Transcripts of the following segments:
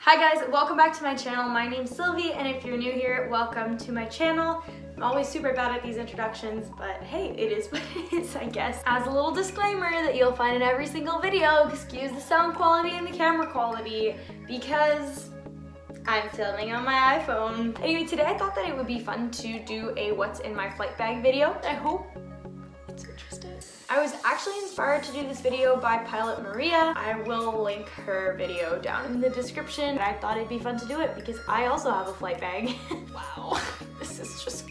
Hi guys, welcome back to my channel. My name's Sylvie, and if you're new here, welcome to my channel. I'm always super bad at these introductions, but hey, it is what it is, I guess. As a little disclaimer that you'll find in every single video, excuse the sound quality and the camera quality, because I'm filming on my iPhone. Anyway, today I thought that it would be fun to do a what's in my flight bag video. I hope it's interesting. I was actually inspired to do this video by Pilot Maria. I will link her video down in the description. I thought it'd be fun to do it because I also have a flight bag. Wow, this is just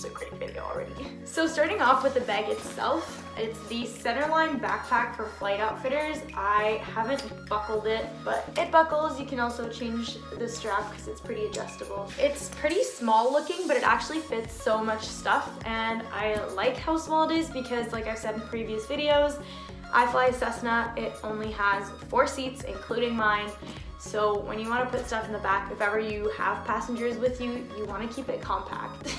a great video already. So starting off with the bag itself, it's the Centerline backpack for flight outfitters. I haven't buckled it, but it buckles. You can also change the strap because it's pretty adjustable. It's pretty small looking, but it actually fits so much stuff, and I like how small it is because, like I've said in previous videos, I fly Cessna. It only has 4 seats, including mine. So when you want to put stuff in the back, if ever you have passengers with you, you want to keep it compact.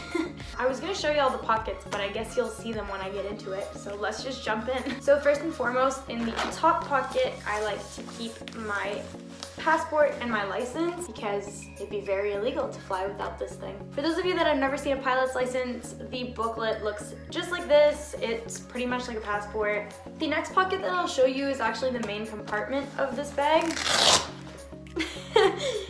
I was going to show you all the pockets, but I guess you'll see them when I get into it. So let's just jump in. So first and foremost, in the top pocket, I like to keep my passport and my license because it'd be very illegal to fly without this thing. For those of you that have never seen a pilot's license, the booklet looks just like this. It's pretty much like a passport. The next pocket that I'll show you is actually the main compartment of this bag.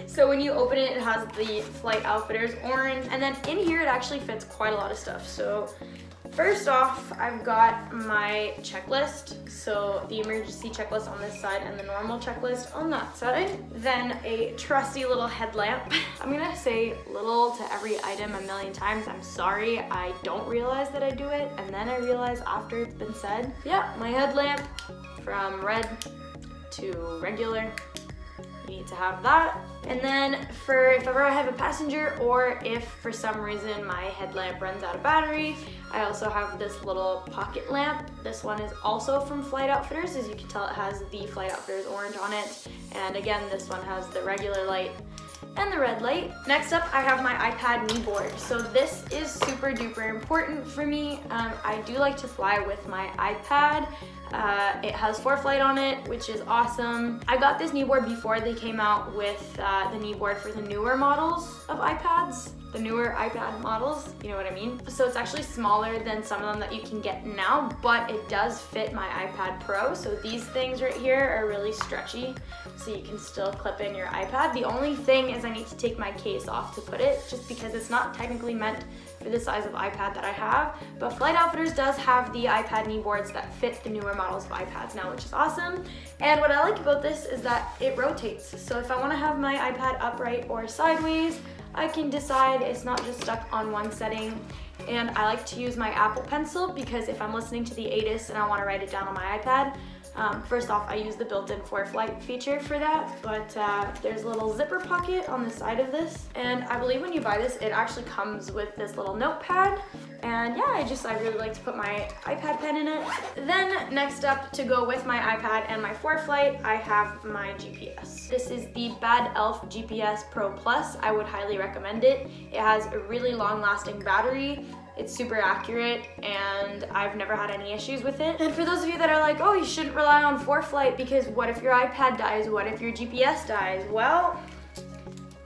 So when you open it, it has the Flight Outfitters orange, and then in here it actually fits quite a lot of stuff. So first off, I've got my checklist, so the emergency checklist on this side and the normal checklist on that side. Then a trusty little headlamp. I'm gonna say little to every item a million times. I'm sorry, I don't realize that I do it, and then I realize after it's been said. Yeah, my headlamp from red to regular. You need to have that. And then for if ever I have a passenger, or if for some reason my headlamp runs out of battery, I also have this little pocket lamp. This one is also from Flight Outfitters. As you can tell, it has the Flight Outfitters orange on it. And again, this one has the regular light and the red light. Next up, I have my iPad knee board. So this is super duper important for me. I do like to fly with my iPad. It has ForeFlight on it, which is awesome. I got this knee board before they came out with the knee board for the newer models of iPads. The newer iPad models, you know what I mean? So it's actually smaller than some of them that you can get now, but it does fit my iPad Pro. So these things right here are really stretchy, so you can still clip in your iPad. The only thing is I need to take my case off to put it, just because it's not technically meant for the size of iPad that I have. But Flight Outfitters does have the iPad knee boards that fit the newer models of iPads now, which is awesome. And what I like about this is that it rotates. So if I want to have my iPad upright or sideways, I can decide. It's not just stuck on one setting. And I like to use my Apple Pencil because if I'm listening to the ATIS and I want to write it down on my iPad, first off, I use the built-in ForeFlight feature for that, but there's a little zipper pocket on the side of this, and I believe when you buy this, it actually comes with this little notepad, and yeah, I really like to put my iPad pen in it. Then next up, to go with my iPad and my ForeFlight, I have my GPS. This is the Bad Elf GPS Pro Plus. I would highly recommend it. It has a really long-lasting battery. It's super accurate, and I've never had any issues with it. And for those of you that are like, oh, you shouldn't rely on ForeFlight because what if your iPad dies? What if your GPS dies? Well,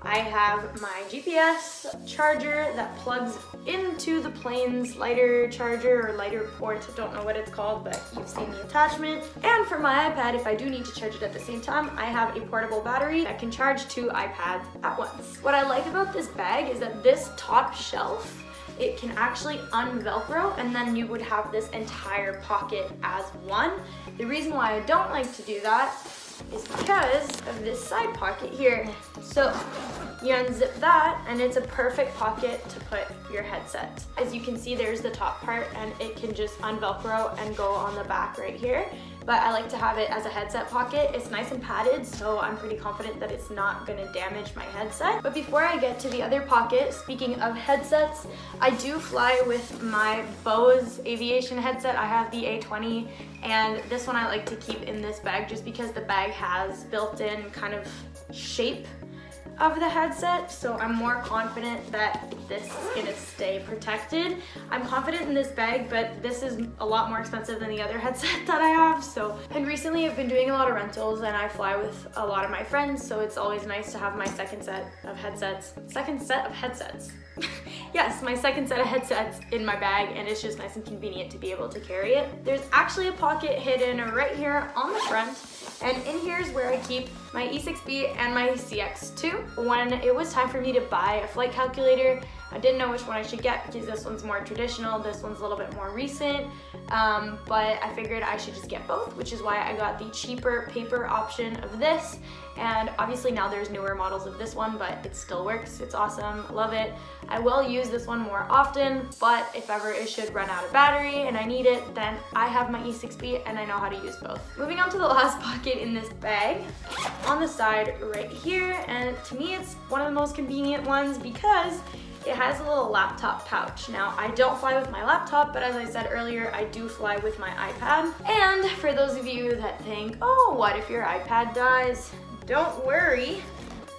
I have my GPS charger that plugs into the plane's lighter charger or lighter port. Don't know what it's called, but you've seen the attachment. And for my iPad, if I do need to charge it at the same time, I have a portable battery that can charge 2 iPads at once. What I like about this bag is that this top shelf, it can actually unvelcro, and then you would have this entire pocket as one. The reason why I don't like to do that is because of this side pocket here. So you unzip that, and it's a perfect pocket to put your headset. As you can see, there's the top part, and it can just unvelcro and go on the back right here. But I like to have it as a headset pocket. It's nice and padded, so I'm pretty confident that it's not gonna damage my headset. But before I get to the other pocket, speaking of headsets, I do fly with my Bose aviation headset. I have the A20, and this one I like to keep in this bag just because the bag has built-in kind of shape of the headset, so I'm more confident that this is gonna stay protected. I'm confident in this bag, but this is a lot more expensive than the other headset that I have. And recently I've been doing a lot of rentals and I fly with a lot of my friends, so it's always nice to have my second set of headsets. Yes, my second set of headsets in my bag, and it's just nice and convenient to be able to carry it. There's actually a pocket hidden right here on the front, and in here is where I keep my E6B and my CX2. When it was time for me to buy a flight calculator, I didn't know which one I should get because this one's more traditional, this one's a little bit more recent, but I figured I should just get both, which is why I got the cheaper paper option of this. And obviously now there's newer models of this one, but it still works. It's awesome, love it. I will use this one more often, but if ever it should run out of battery and I need it, then I have my E6B and I know how to use both. Moving on to the last pocket in this bag, on the side right here, and to me it's one of the most convenient ones because it has a little laptop pouch. Now, I don't fly with my laptop, but as I said earlier, I do fly with my iPad. And for those of you that think, oh, what if your iPad dies? Don't worry.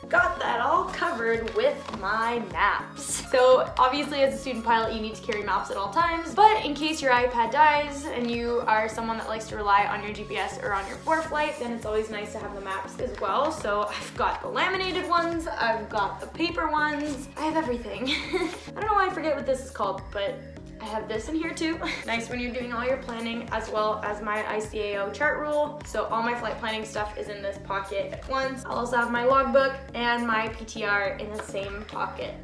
Got that all covered with my maps. So obviously as a student pilot, you need to carry maps at all times, but in case your iPad dies and you are someone that likes to rely on your GPS or on your ForeFlight, then it's always nice to have the maps as well. So I've got the laminated ones, I've got the paper ones, I have everything. I don't know why I forget what this is called, but I have this in here too. Nice when you're doing all your planning, as well as my ICAO chart rule. So all my flight planning stuff is in this pocket at once. I'll also have my logbook and my PTR in the same pocket.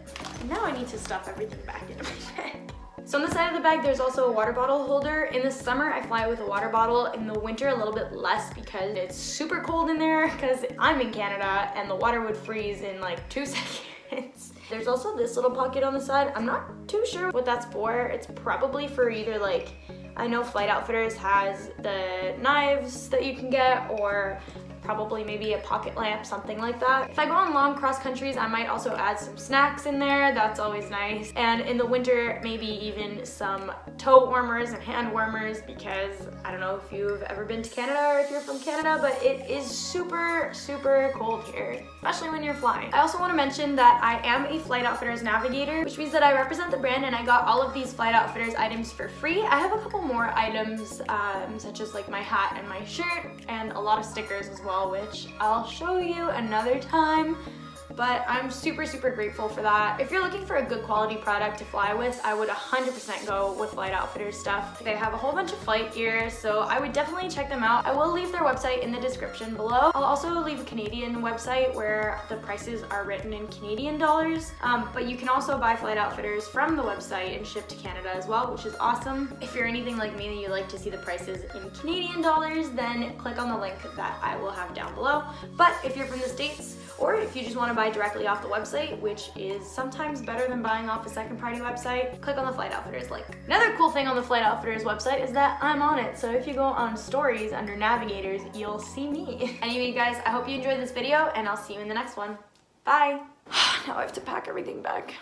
And now I need to stuff everything back into my bag. So on the side of the bag, there's also a water bottle holder. In the summer, I fly with a water bottle. In the winter, a little bit less because it's super cold in there because I'm in Canada and the water would freeze in like 2 seconds. There's also this little pocket on the side. I'm not too sure what that's for. It's probably for either like, I know Flight Outfitters has the knives that you can get, or probably maybe a pocket lamp, something like that. If I go on long cross countries, I might also add some snacks in there. That's always nice. And in the winter, maybe even some toe warmers and hand warmers, because I don't know if you've ever been to Canada or if you're from Canada, but it is super, super cold here, especially when you're flying. I also want to mention that I am a Flight Outfitters navigator, which means that I represent the brand and I got all of these Flight Outfitters items for free. I have a couple more items, such as like my hat and my shirt, and a lot of stickers as well, which I'll show you another time, but I'm super, super grateful for that. If you're looking for a good quality product to fly with, I would 100% go with Flight Outfitters stuff. They have a whole bunch of flight gear, so I would definitely check them out. I will leave their website in the description below. I'll also leave a Canadian website where the prices are written in Canadian dollars, but you can also buy Flight Outfitters from the website and ship to Canada as well, which is awesome. If you're anything like me and you like to see the prices in Canadian dollars, then click on the link that I will have down below. But if you're from the States, or if you just want to buy directly off the website, which is sometimes better than buying off a second party website, click on the Flight Outfitters link. Another cool thing on the Flight Outfitters website is that I'm on it, so if you go on stories under navigators, you'll see me. Anyway, you guys, I hope you enjoyed this video, and I'll see you in the next one. Bye! Now I have to pack everything back.